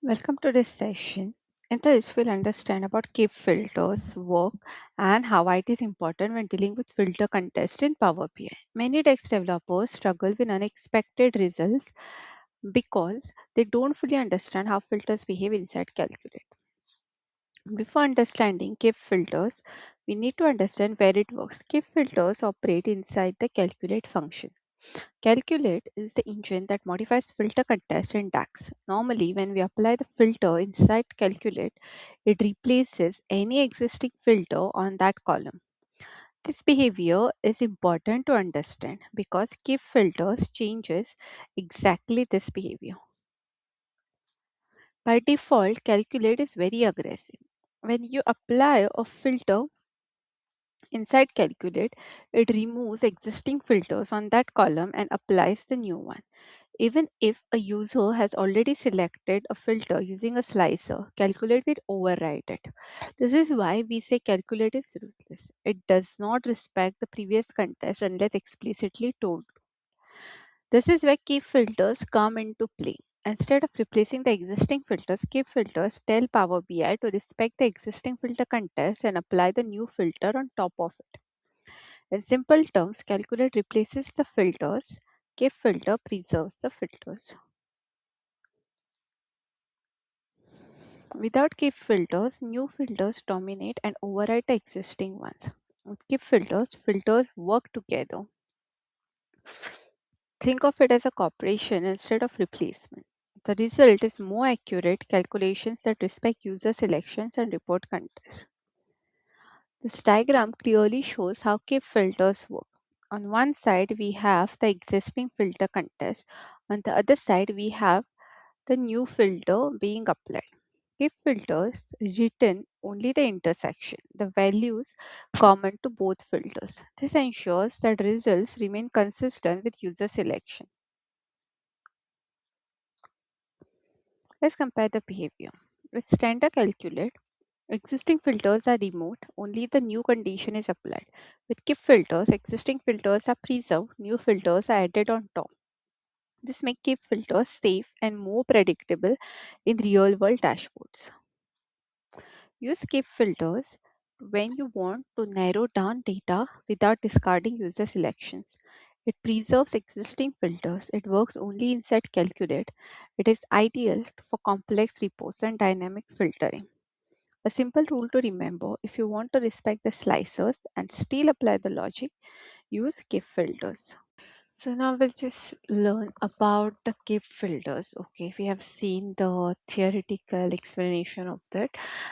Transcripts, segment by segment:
Welcome to this session. In this, we'll understand about keep filters work and how it is important when dealing with filter contest in Power BI. Many DAX developers struggle with unexpected results because they don't fully understand how filters behave inside Calculate. Before understanding keep filters, we need to understand where it works. Keep filters operate inside the Calculate function. Calculate is the engine that modifies filter contest in DAX. Normally, when we apply the filter inside Calculate, it replaces any existing filter on that column. This behavior is important to understand because keep filters changes exactly this behavior. By default, Calculate is very aggressive. When you apply a filter inside Calculate, it removes existing filters on that column and applies the new one. Even if a user has already selected a filter using a slicer, Calculate will override it. This is why we say Calculate is ruthless. It does not respect the previous contest unless explicitly told. This is where key filters come into play. Instead of replacing the existing filters, key filters tell Power BI to respect the existing filter contest and apply the new filter on top of it. In simple terms, Calculate replaces the filters, key filter preserves the filters. Without keep filters, new filters dominate and override the existing ones. With keep filters, filters work together. Think of it as a cooperation instead of replacement. The result is more accurate calculations that respect user selections and report context. This diagram clearly shows how keep filters work. On one side, we have the existing filter contest. On the other side, we have the new filter being applied. Keep filters return only the intersection, the values common to both filters. This ensures that results remain consistent with user selection. Let's compare the behavior. With standard calculate, existing filters are removed, only the new condition is applied. With keep filters, existing filters are preserved, new filters are added on top. This makes keep filters safe and more predictable in real world dashboards. Use keep filters when you want to narrow down data without discarding user selections. It preserves existing filters. It works only inside Calculate. It is ideal for complex reports and dynamic filtering. A simple rule to remember: if you want to respect the slicers and still apply the logic, use keep filters. So now we'll just learn about the keep filters. Okay, we have seen the theoretical explanation of that,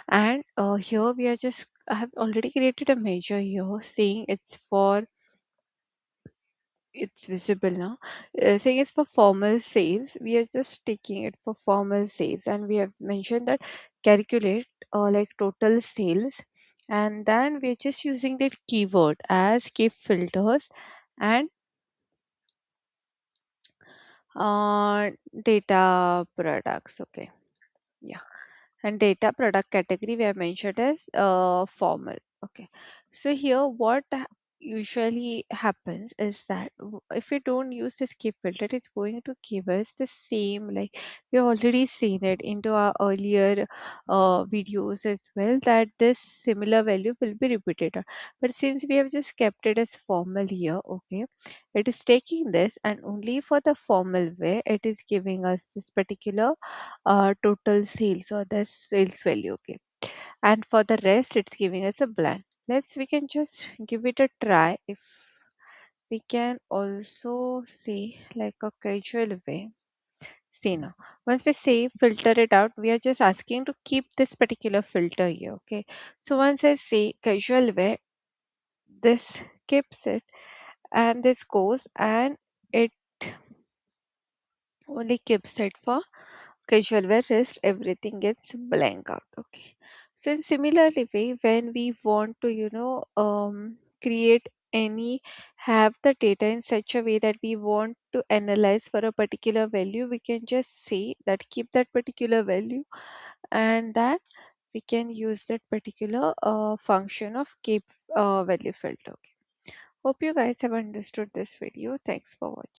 and here we are just I have already created a measure here saying it's visible now. Saying it's for formal sales. We are just taking it for formal sales, and we have mentioned that calculate like total sales, and then we're just using that keyword as keep filters and Uh, data products. Okay. Yeah. And data product category we have mentioned as formal. Okay. So here what usually happens is that if we don't use this keep filter, it's going to give us the same, like we have already seen it into our earlier videos as well, that this similar value will be repeated. But since we have just kept it as formal here, okay, it is taking this and only for the formal way it is giving us this particular total sales or the sales value. Okay, and for the rest it's giving us a blank. We can just give it a try. If we can also say like a casual way, see now, once we say filter it out, we are just asking to keep this particular filter here. Okay, so once I say casual way, this keeps it, and this goes, and it only keeps it for casual wear. Rest everything gets blank out. Okay, so in similarly way, when we want to create any have the data in such a way that we want to analyze for a particular value, we can just say that keep that particular value, and that we can use that particular function of keep value filter. Okay. Hope you guys have understood this video. Thanks for watching.